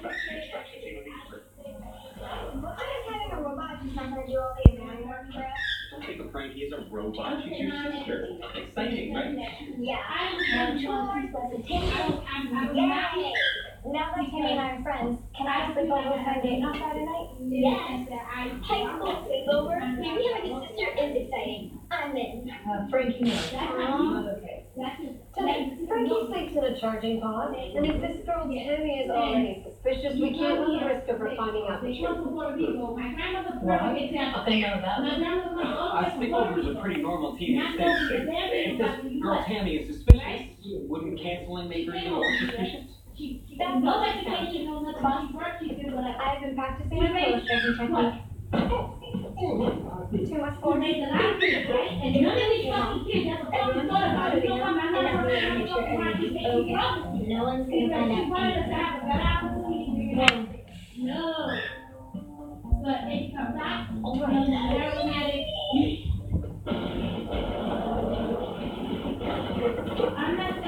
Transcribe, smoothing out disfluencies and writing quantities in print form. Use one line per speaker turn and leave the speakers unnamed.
I'm just having a robot to sometimes do all the annoying work for us.
Don't think of Frankie as a robot. She's your sister. Exciting, right?
Yeah. Chores, less attention. Yay! Now that Timmy and I are friends, can I sleep over with my date on Friday night? Yes. High school sleepover. Maybe having a sister is exciting. I'm in.
Frankie knows. Okay. Frankie sleeps in a charging pod, and if this girl Tammy is already suspicious, we can't run the risk of her finding out the truth.
What? They know that.
Sleepovers are pretty normal teenage thing. If this girl Tammy is suspicious, wouldn't canceling make her even more suspicious?
That's not my situation. I've been practicing my illustrating technique. Too much for me. No one's gonna find out.
No. But it comes out. I'm not